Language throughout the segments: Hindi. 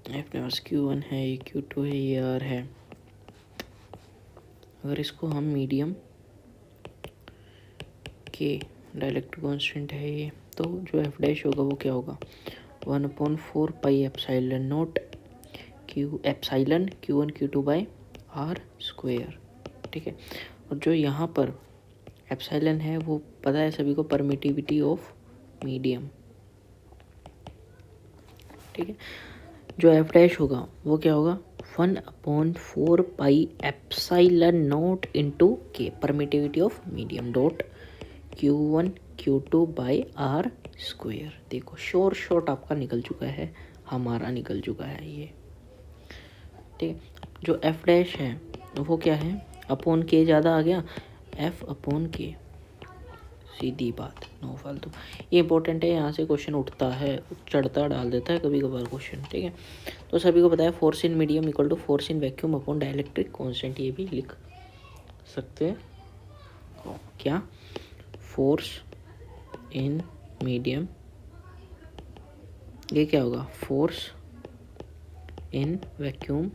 अपने पास Q1 है, ये Q2 है, ये R है। अगर इसको हम मीडियम के डायलेक्ट्रिक कांस्टेंट है ये, तो जो एफ डैश होगा वो क्या होगा, 1/4 pi epsilon note Q epsilon Q1 Q2 by R square. ठीक है, और जो यहाँ पर एप्साइलन है वो पता है सभी को, परमिटिविटी ऑफ मीडियम। ठीक है, जो एफ डैश होगा वो क्या होगा, 1/4 पाई एप्साइलन नोट इंटू के, permittivity of medium dot Q1 Q2 by R square. देखो शॉर्ट आपका निकल चुका है, हमारा निकल चुका है ये। ठीक, जो एफ डैश है वो क्या है, अपॉन के ज़्यादा आ गया, एफ अपॉन के, सीधी बात, नो फालतू। ये इंपॉर्टेंट है, यहाँ से क्वेश्चन उठता है, चढ़ता डाल देता है कभी कभार क्वेश्चन। ठीक है, तो सभी को पता है force in medium equal to force in vacuum upon dielectric constant, ये भी लिख सकते हो। क्या, फोर्स इन मीडियम, ये क्या होगा, फोर्स इन वैक्यूम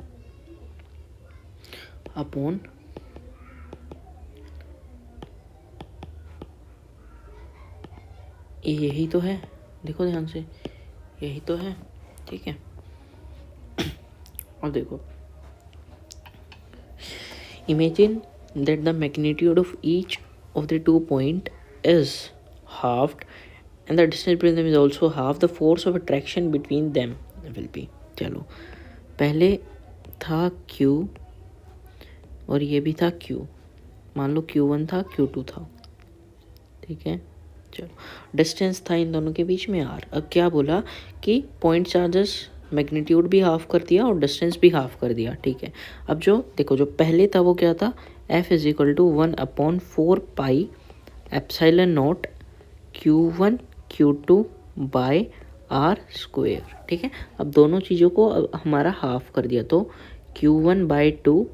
अपॉन यही तो है, देखो ध्यान से, यही तो है। ठीक है, और देखो, imagine that the magnitude of each of the 2 point is halved and the distance between them is also half, the force of attraction between them will be. चलो, पहले था Q और ये भी था Q, मान लो Q1 था Q2 था। ठीक है, चलो, डिस्टेंस था इन दोनों के बीच में R। अब क्या बोला कि पॉइंट चार्जेस मैग्नीट्यूड भी हाफ कर दिया और डिस्टेंस भी हाफ कर दिया। ठीक है, अब जो देखो, जो पहले था वो क्या था, F is equal to 1/4 pi epsilon naught Q1 Q2 by R square. ठीक है, अब दोनों चीज़ों को हमारा हाफ कर दिया, तो Q1 बाई 2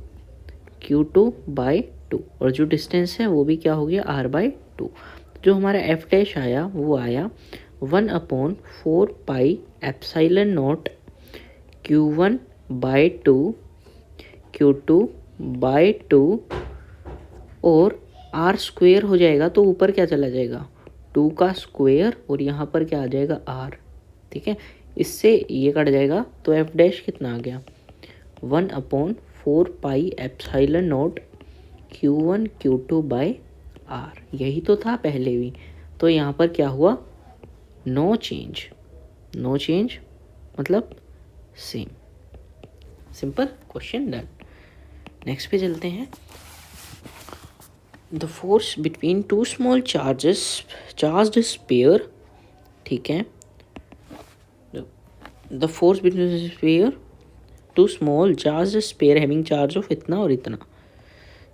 Q2 बाई 2, और जो डिस्टेंस है वो भी क्या हो गया, R बाई 2। जो हमारा एफ डैश आया वो आया 1/4 pi epsilon naught Q1 by 2 Q2 by 2, और R स्क्वेयर हो जाएगा तो ऊपर क्या चला जाएगा, 2 का स्क्वेयर, और यहाँ पर क्या आ जाएगा, R। ठीक है, इससे ये कट जाएगा, तो एफ डैश कितना आ गया, 1/4 pi epsilon naught Q1 Q2 by R। यही तो था पहले भी, तो यहाँ पर क्या हुआ, नो चेंज, नो चेंज मतलब same. Simple question done. Next पे चलते हैं। The force between 2 small charges charged sphere. ठीक है, the force between sphere 2 small charged sphere having charge of इतना और इतना।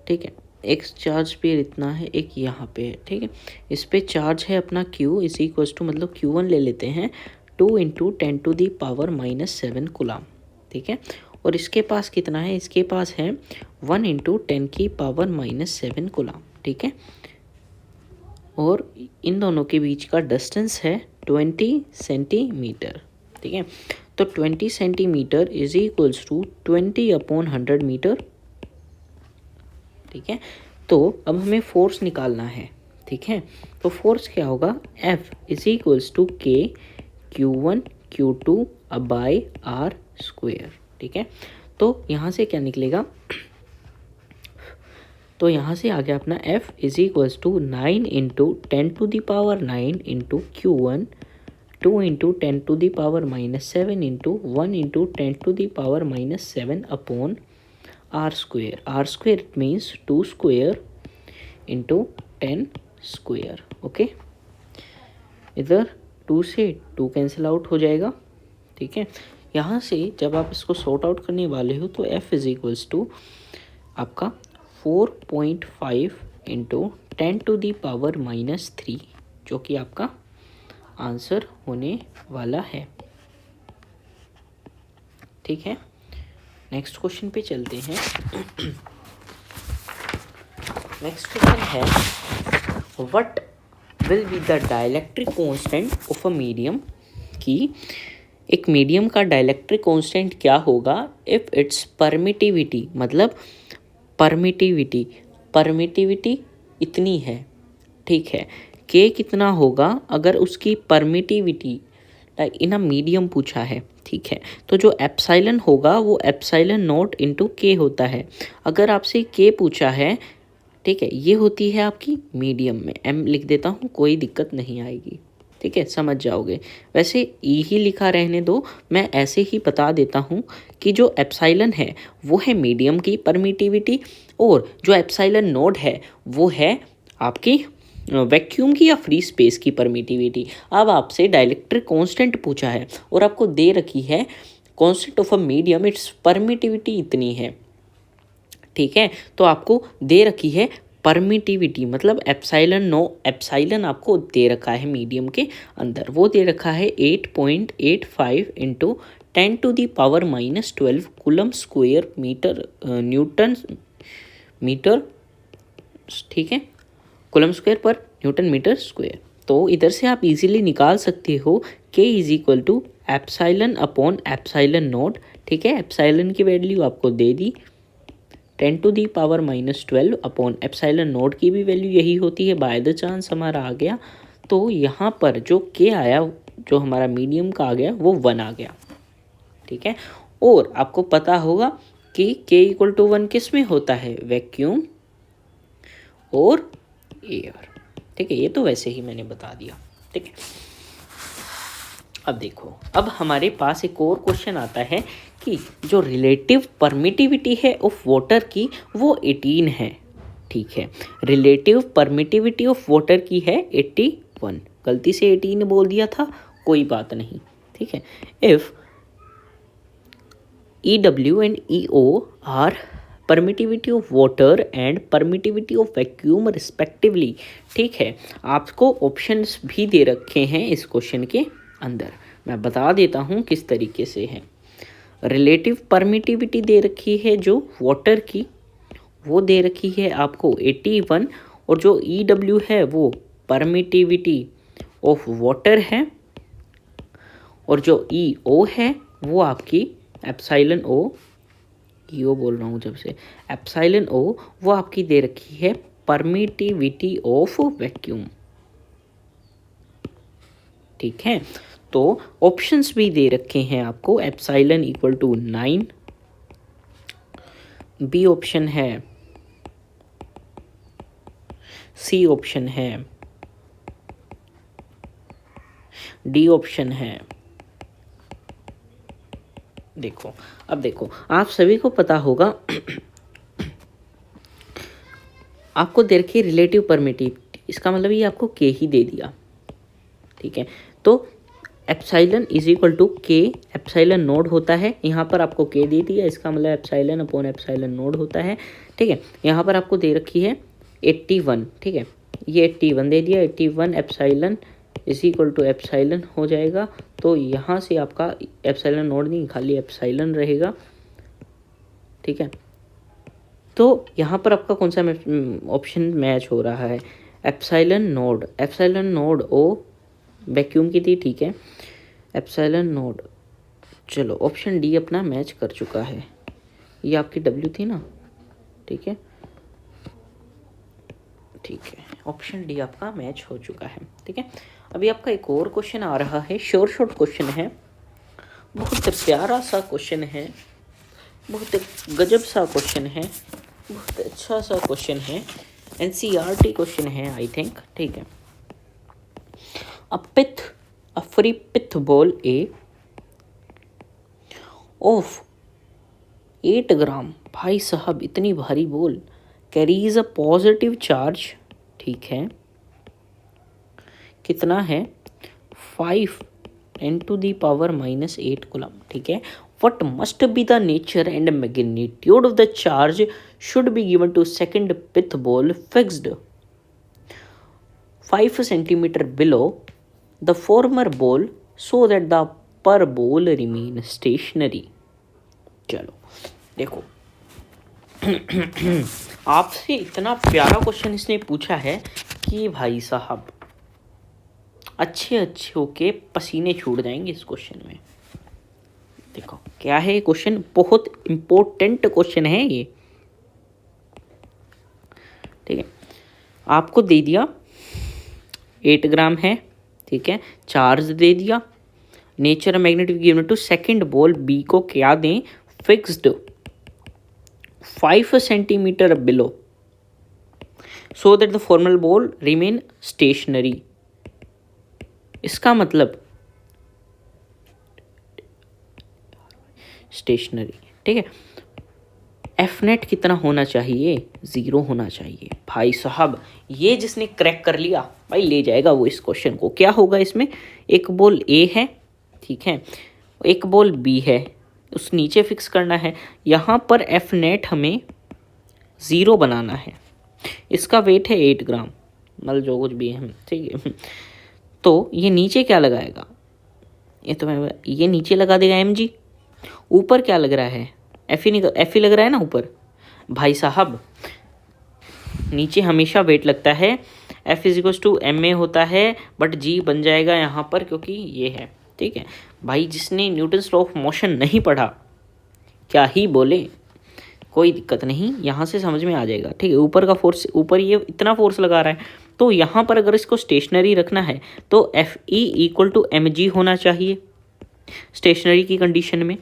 ठीक है, एक चार्ज स्फीयर इतना है, एक यहाँ पे है। ठीक है, इस पे चार्ज है अपना Q इज इक्वल टू, मतलब Q1 ले लेते हैं 2 × 10⁻⁻7 कूलम। ठीक है, और इसके पास कितना है, इसके पास है 1 × 10⁻⁻7 कूलम। ठीक है, और इन दोनों के बीच का डिस्टेंस है 20 सेंटीमीटर। ठीक है, तो 20 centimetre is equals to 20/100 metre. ठीक है, तो अब हमें फोर्स निकालना है। ठीक है, तो फोर्स क्या होगा, F is equals to K Q1 Q2 by R square. ठीक है, तो यहाँ से क्या निकलेगा, तो यहाँ से आ गया अपना F is equals to 9 × 10⁻9 into Q1, 2 × 10⁻⁻7 into 1 × 10⁻⁻7 upon R square. R square it means 2 square into 10 square. Okay, इधर 2 से 2 कैंसिल आउट हो जाएगा। ठीक है, यहाँ से जब आप इसको सॉर्ट आउट करने वाले हो तो F इज इक्वल्स टू आपका 4.5 × 10⁻⁻3, जो कि आपका आंसर होने वाला है। ठीक है, नेक्स्ट क्वेश्चन पे चलते हैं। नेक्स्ट क्वेश्चन है, what will be the dielectric constant of a medium, कि एक मीडियम का डाइलेक्ट्रिक कांस्टेंट क्या होगा इफ इट्स परमिटिविटी, मतलब परमिटिविटी इतनी है, ठीक है। के कितना होगा अगर उसकी परमिटिविटी इन अ मीडियम पूछा है, ठीक है। तो जो एप्साइलन होगा वो एप्साइलन नॉट इंटू के होता है। अगर आपसे के पूछा है, ठीक है, ये होती है आपकी मीडियम में, एम लिख देता हूँ, कोई दिक्कत नहीं आएगी, ठीक है, समझ जाओगे। वैसे ई ही लिखा रहने दो, मैं ऐसे ही बता देता हूँ कि जो एप्साइलन है वो है मीडियम की परमिटिविटी, और जो एप्साइलन नोड है वो है आपकी वैक्यूम की या फ्री स्पेस की परमिटिविटी। अब आपसे डाइलेक्ट्रिक कांस्टेंट पूछा है और आपको दे रखी है constant of a medium, it's permittivity इतनी है, ठीक है। तो आपको दे रखी है परमिटिविटी, मतलब एप्साइलन आपको दे रखा है मीडियम के अंदर, वो दे रखा है 8.85 into 10⁻⁻12 coulomb square metre newton metre, ठीक है, कूलम स्क्वायर पर न्यूटन मीटर स्क्वायर। तो इधर से आप इजीली निकाल सकते हो K is equal to epsilon upon epsilon naught, ठीक है। एप्साइलन की वैल्यू आपको दे दी 10⁻⁻12 अपॉन एप्साइलन नोट की भी वैल्यू यही होती है, बाय द चांस हमारा आ गया। तो यहाँ पर जो K आया, जो हमारा मीडियम का आ गया, वो 1 आ गया, ठीक है। और आपको पता होगा कि K इक्वल टू 1 किस में होता है, वैक्यूम और एयर, ठीक है। ये तो वैसे ही मैंने बता दिया, ठीक है। अब देखो, अब हमारे पास एक और क्वेश्चन आता है कि जो रिलेटिव परमिटिविटी है ऑफ वाटर की वो 18 है, ठीक है। रिलेटिव परमिटिविटी ऑफ वाटर की है 81, गलती से 18 बोल दिया था, कोई बात नहीं, ठीक है। If EW and EO are permittivity of water and permittivity of vacuum respectively, ठीक है। आपको ऑप्शंस भी दे रखे हैं इस क्वेश्चन के अंदर, मैं बता देता हूँ किस तरीके से है। रिलेटिव परमिटिविटी दे रखी है जो वाटर की, वो दे रखी है आपको 81, और जो EW है वो परमिटिविटी ऑफ वाटर है, और जो EO है वो आपकी एप्साइलन ओ, ईओ बोल रहा हूँ जब से, एप्साइलन ओ, वो आपकी दे रखी है परमिटिविटी ऑफ वैक्यूम, ठीक है। तो ऑप्शंस भी दे रखे हैं आपको, epsilon equal to 9, B option है, सी ऑप्शन है, डी ऑप्शन है। देखो, अब देखो, आप सभी को पता होगा आपको दे रखी रिलेटिव परमिटिविटी, इसका मतलब ये आपको के ही दे दिया, ठीक है। तो एप्साइलन इज इक्वल टू के, एप्साइलन नोड होता है, यहाँ पर आपको के दे दिया, इसका मतलब एप्साइलन अपॉन एप्साइलन नोड होता है, ठीक है। यहाँ पर आपको दे रखी है 81, ठीक है, ये 81 दे दिया, 81 epsilon is equal to epsilon हो जाएगा। तो यहाँ से आपका एप्साइलन नोड नहीं, खाली एप्साइलन रहेगा, ठीक है। तो यहाँ पर आपका कौन सा ऑप्शन मैच हो रहा है, एप्साइलन नोड ओ वैक्यूम की थी, ठीक है, एप्साइलन नोड, चलो ऑप्शन डी अपना मैच कर चुका है, ये आपकी डब्ल्यू थी ना, ठीक है, ठीक है, ऑप्शन डी आपका मैच हो चुका है, ठीक है। अभी आपका एक और क्वेश्चन आ रहा है, शॉर्ट क्वेश्चन है, बहुत प्यारा सा क्वेश्चन है, बहुत गजब सा क्वेश्चन है, बहुत अच्छा सा क्वेश्चन है, एनसीईआरटी क्वेश्चन है आई थिंक, ठीक है। A free pith ball A of 8 ग्राम, भाई साहब इतनी भारी ball, carries a positive charge, ठीक है, कितना है 5 × 10⁻⁻8 कूलम, ठीक है। What must be the nature and magnitude of the charge should be given to second pith ball fixed 5 centimeter below the former ball so that the per ball remain stationary। चलो देखो, आपसे इतना प्यारा क्वेश्चन इसने पूछा है कि भाई साहब अच्छे अच्छे होके पसीने छूट जाएंगे इस क्वेश्चन में। देखो क्या है क्वेश्चन, बहुत इंपॉर्टेंट क्वेश्चन है ये। ठीक है, आपको दे दिया 8 ग्राम है, ठीक है, चार्ज दे दिया, nature magnetic given to second ball B को क्या दें, fixed 5 centimetre below, so that the formal ball remain stationary. इसका मतलब स्टेशनरी, ठीक है। एफ नेट कितना होना चाहिए, 0 होना चाहिए। भाई साहब ये जिसने क्रैक कर लिया भाई ले जाएगा वो इस क्वेश्चन को। क्या होगा इसमें, एक बॉल ए है, ठीक है, एक बॉल बी है, उस नीचे फिक्स करना है। यहाँ पर एफ नेट हमें 0 बनाना है। इसका वेट है 8 ग्राम, मतलब जो कुछ भी है, ठीक है। तो ये नीचे क्या लगाएगा, ये तो मैं ये नीचे लगा देगा mg। ऊपर क्या लग रहा है, एफ ही लग रहा है ना ऊपर। भाई साहब नीचे हमेशा वेट लगता है, F is equals to M A होता है, बट जी बन जाएगा यहाँ पर क्योंकि ये है, ठीक है। भाई जिसने न्यूटन्स लॉ ऑफ मोशन नहीं पढ़ा क्या ही बोले, कोई दिक्कत नहीं, यहाँ से समझ में आ जाएगा, ठीक है। ऊपर का फोर्स, ऊपर ये इतना फोर्स लगा रहा है, तो यहाँ पर अगर इसको स्टेशनरी रखना है तो F E equal to M G होना चाहिए स्टेशनरी की कंडीशन में,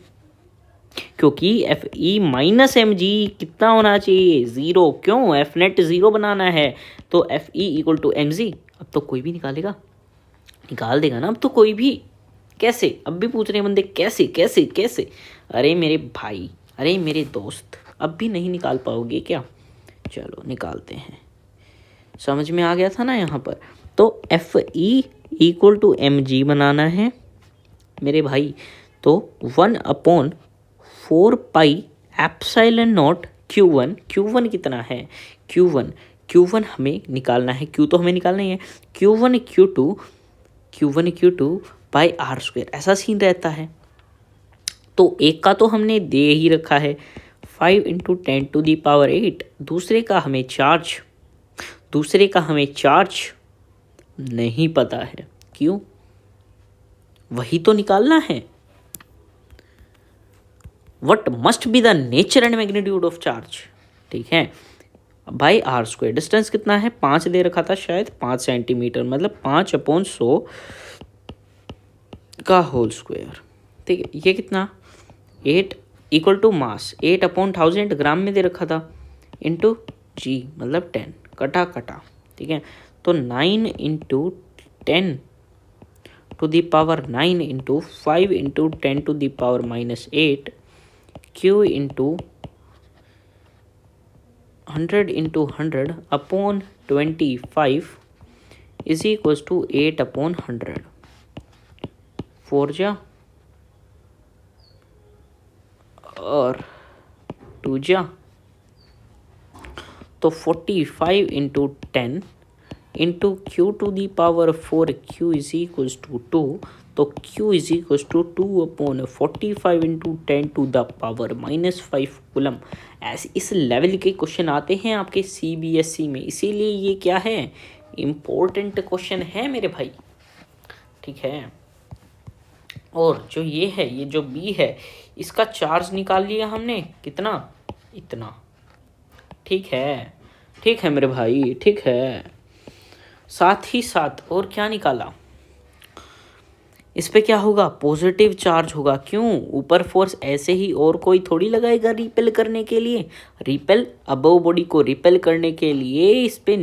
क्योंकि F E minus M G कितना होना चाहिए, 0। क्यों, एफ नेट 0 बनाना है, तो F E equal to M G. अब तो कोई भी निकालेगा, निकाल देगा ना अब तो कोई भी। कैसे, अब भी पूछ रहे हैं बंदे कैसे कैसे कैसे। अरे मेरे भाई, अरे मेरे दोस्त, अब भी नहीं निकाल पाओगे क्या, चलो निकालते हैं। समझ में आ गया था ना यहाँ पर। तो F E equal to M G बनाना है मेरे भाई, तो 1/4 pi epsilon not Q1। Q1 कितना है, Q1 हमें निकालना है, Q तो हमें निकालना ही है, Q1 Q2 by R square, ऐसा सीन रहता है। तो एक का तो हमने दे ही रखा है 5 × 10⁸। दूसरे का हमें चार्ज नहीं पता है, क्यों, वही तो निकालना है। What must be the nature and magnitude of charge, ठीक है, बाई आर स्क्वायर। डिस्टेंस कितना है, 5 दे रखा था शायद, 5 सेंटीमीटर, मतलब 5/100 का होल स्क्वायर, ठीक है। ये कितना, 8 इक्वल टू मास 8/1000 ग्राम में दे रखा था, इंटू जी मतलब 10, कटा, ठीक है। तो 9 × 10⁻⁹ into 5 × 10⁻⁻8 Q into 100 × 100/25 is equals to 8/100। 4 जा और 2 जा, तो 45 × 10 into Q⁴ Q is equals to 2, तो Q is equals to 2/45 × 10⁻⁻5 coulomb. ऐसे इस लेवल के क्वेश्चन आते हैं आपके CBSE में, इसीलिए ये क्या है, इम्पोर्टेंट क्वेश्चन है मेरे भाई, ठीक है। और जो ये है, ये जो B है, इसका चार्ज निकाल लिया हमने, कितना, इतना, ठीक है मेरे भाई, ठीक है। साथ ही साथ और क्या निकाला, इस पे क्या होगा, पॉजिटिव चार्ज होगा। क्यों, ऊपर फोर्स ऐसे ही और कोई थोड़ी लगाएगा रिपेल करने के लिए, रिपेल अबव बॉडी को रिपेल करने के लिए इस पे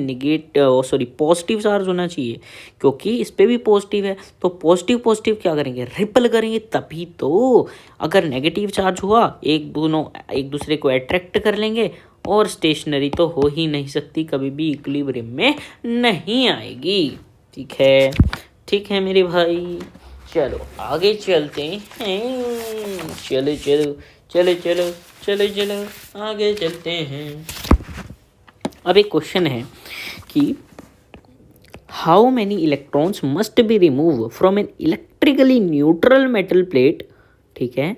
पॉजिटिव चार्ज होना चाहिए, क्योंकि इस पे भी पॉजिटिव है। तो पॉजिटिव क्या करेंगे, रिपेल करेंगे, तभी तो। अगर नेगेटिव चार्ज हुआ, दोनों एक दूसरे को अट्रैक्ट कर लेंगे, और स्टेशनरी तो हो ही नहीं सकती, कभी भी इक्विलिब्रियम में नहीं आएगी, ठीक है मेरे भाई। चलो आगे चलते हैं, चलो आगे चलते हैं। अब एक क्वेश्चन है कि how many electrons must be remove from an electrically neutral metal plate, ठीक है,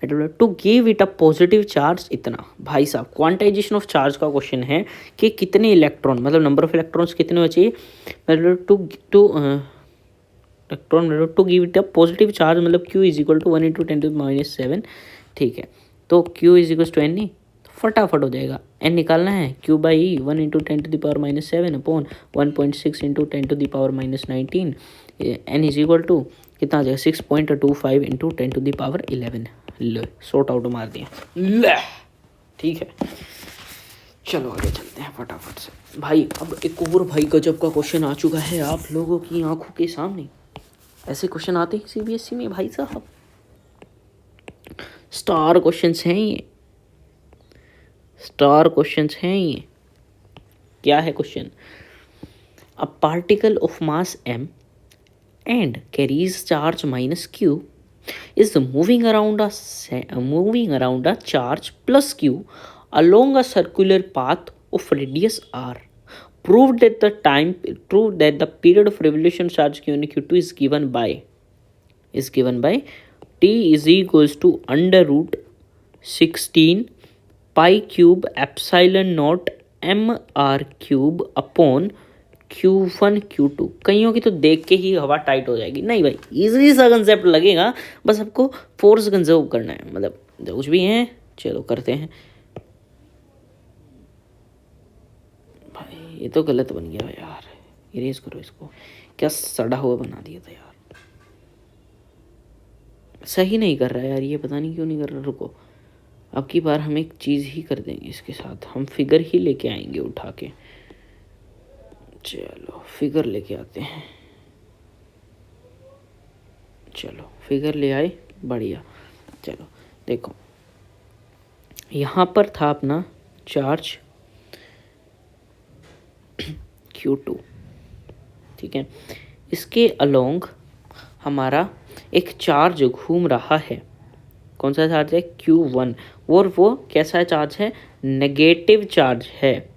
to give it a positive charge इतना। भाई साहब क्वांटाइजेशन ऑफ चार्ज का क्वेश्चन है कि कितने इलेक्ट्रॉन, मतलब नंबर ऑफ इलेक्ट्रॉन्स कितने बचे, मतलब electron to give it a positive charge, मतलब Q is equal to 1 into 10⁻⁷, ठीक है। तो Q is equal to N E, फटाफट हो जाएगा। एन निकालना है, Q by E 1 into 10⁻⁷ upon 1.6 into 10⁻⁹। N is equal to कितना आ जाएगा 6.25 इंटू 10⁻11। ले सॉर्ट आउट मार दिया, ले ठीक है। चलो आगे चलते हैं फटाफट से भाई। अब एक और भाई गजब का क्वेश्चन आ चुका है आप लोगों की आंखों के सामने। ऐसे क्वेश्चन आते हैं CBSE में भाई साहब, स्टार क्वेश्चंस हैं ये, स्टार क्वेश्चंस हैं ये। क्या है question? A particle of mass m and carries charge minus q is moving around a charge plus q along a circular path of radius r. Proved that the period of revolution charge q and q2 is given by t is equals to under root 16 pi cube epsilon naught mr cube upon Q1 Q2। कईयों की तो देख के ही हवा टाइट हो जाएगी। नहीं भाई, इजीली सा कंसेप्ट लगेगा, बस आपको फोर्स कंजर्व करना है, मतलब जो कुछ भी है चलो करते हैं। भाई ये तो गलत बन गया यार, इरेज करो इसको, क्या सड़ा हुआ बना दिया था यार, सही नहीं कर रहा है यार ये, पता नहीं क्यों नहीं कर रहा। रुको, अब की बार हम एक चीज़ ही कर देंगे इसके साथ, हम फिगर ही लेके आएंगे उठा के। चलो फिगर लेके आते हैं, चलो फिगर ले आए, बढ़िया। चलो देखो, यहाँ पर था अपना चार्ज Q2, ठीक है। इसके अलोंग हमारा एक चार्ज घूम रहा है। कौन सा चार्ज है? Q1। और वो कैसा चार्ज है? नेगेटिव चार्ज है,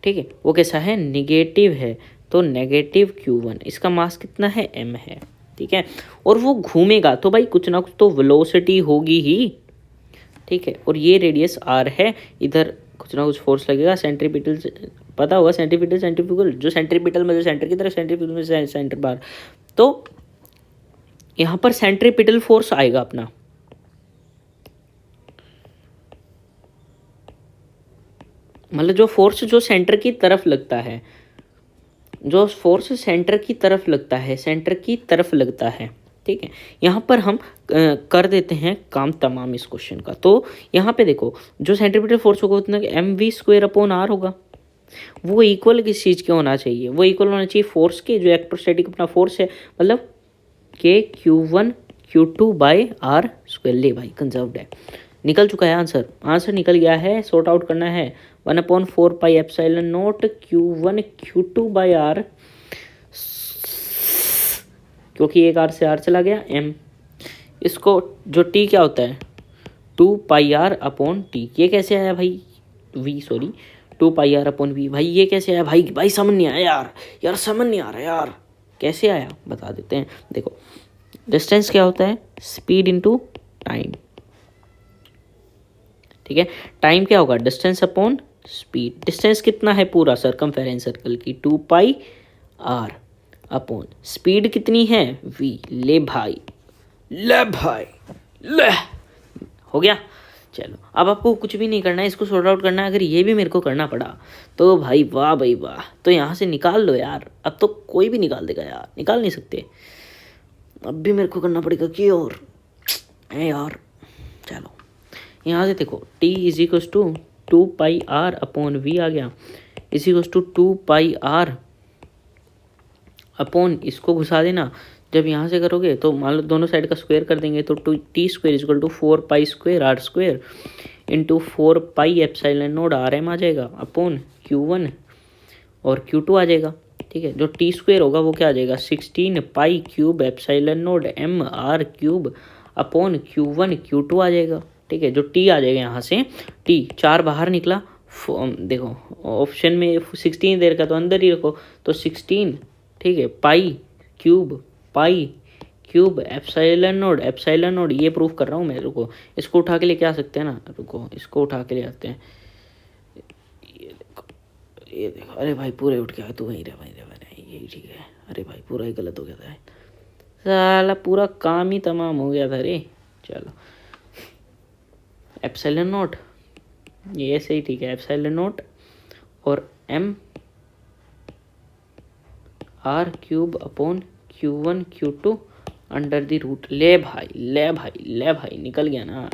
ठीक है। वो कैसा है? नेगेटिव है। तो नेगेटिव Q1, इसका मास कितना है? m है, ठीक है। और वो घूमेगा तो भाई कुछ ना कुछ तो वेलोसिटी होगी ही, ठीक है। और ये रेडियस r है, इधर कुछ ना कुछ फोर्स लगेगा। सेंट्रीपिटल पता होगा, सेंट्रीपिटल सेंट्रीफ्यूगल, जो सेंट्रीपिटल में जो सेंटर की तरफ, सेंट्रीफ्यूगल में सेंटर बार। तो यहाँ पर सेंट्रीपिटल फोर्स आएगा अपना, मतलब जो फोर्स जो सेंटर की तरफ लगता है, जो फोर्स सेंटर की तरफ लगता है, सेंटर की तरफ लगता है, ठीक है। यहाँ पर हम कर देते हैं काम तमाम इस क्वेश्चन का। तो यहाँ पे देखो, जो सेंट्रीपिटल फोर्स होगा उतना mv²/r होगा। वो इक्वल किस चीज़ के होना चाहिए? वो इक्वल होना चाहिए फोर्स के, जो इलेक्ट्रोस्टैटिक अपना फोर्स है, मतलब के Q1 Q2/r²। ले भाई कंजर्व्ड है, निकल चुका है आंसर, आंसर निकल गया है। सॉर्ट आउट करना है 1/4 pi epsilon not Q1 Q2/r, क्योंकि एक r से r चला गया m। इसको जो t क्या होता है? 2πr/t। ये कैसे आया भाई? v sorry 2πr/v। भाई ये कैसे आया भाई? भाई समझ नहीं आया यार समझ नहीं आ रहा यार, कैसे आया बता देते हैं। देखो, डिस्टेंस क्या होता है? स्पीड इनटू टाइम, ठीक है। टाइम क्या होगा? Distance upon speed. डिस्टेंस कितना है पूरा सर्कमफेरेंस सर्कल की? 2πr अपॉन स्पीड कितनी है? v। ले भाई, ले भाई, ले, हो गया। चलो अब आपको कुछ भी नहीं करना है, इसको सॉर्ट आउट करना है। अगर ये भी मेरे को करना पड़ा तो भाई वाह भाई वाह, तो यहाँ से निकाल लो यार। अब तो कोई भी निकाल देगा यार, निकाल नहीं सकते। अब भी मेरे को करना पड़ेगा कि और है यार। चलो यहाँ से देखो, t is equals to 2πr/v आ गया, is equals to 2πr upon, इसको घुसा देना। जब यहाँ से करोगे तो मान लो दोनों साइड का स्क्वायर कर देंगे, तो t² is equal to 4π² into 4π epsilon naught rm आ जाएगा अपॉन Q1 और Q2 आ जाएगा, ठीक है। जो t² होगा वो क्या आ जाएगा? 16π³ epsilon not mr³ upon Q1 Q2 आ जाएगा, ठीक है। जो t आ जाएगा यहाँ से, t 4 बाहर निकला, देखो ऑप्शन में 16 दे रखा तो अंदर ही रखो, तो 16, ठीक है, π³ एप्सिलॉन नॉट, ये प्रूफ कर रहा हूँ मैं। रुको इसको उठा के लेके आ सकते हैं ना, रुको इसको उठा के ले आते हैं। ये देखो, अरे भाई पूरे उठ गया, तू वहीं रह, यही ठीक है। अरे भाई पूरा ही गलत हो गया था, साला पूरा काम ही तमाम हो गया था रे। चलो एप्सिलॉन नॉट, ये सही ठीक है, एप्सिलॉन नॉट और M R cube upon Q1 Q2 under the root. ले भाई ले भाई ले भाई, निकल गया ना,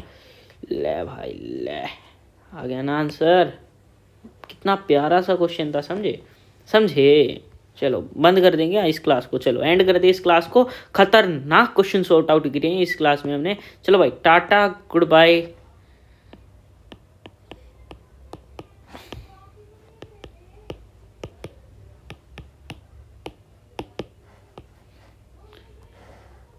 ले भाई ले, आ गया ना आंसर। कितना प्यारा सा क्वेश्चन था, समझे समझे। चलो बंद कर देंगे इस क्लास को, चलो एंड कर दे इस क्लास को। खतरनाक क्वेश्चन सॉर्ट आउट किए हैं इस क्लास में हमने। चलो भाई टाटा गुड बाय।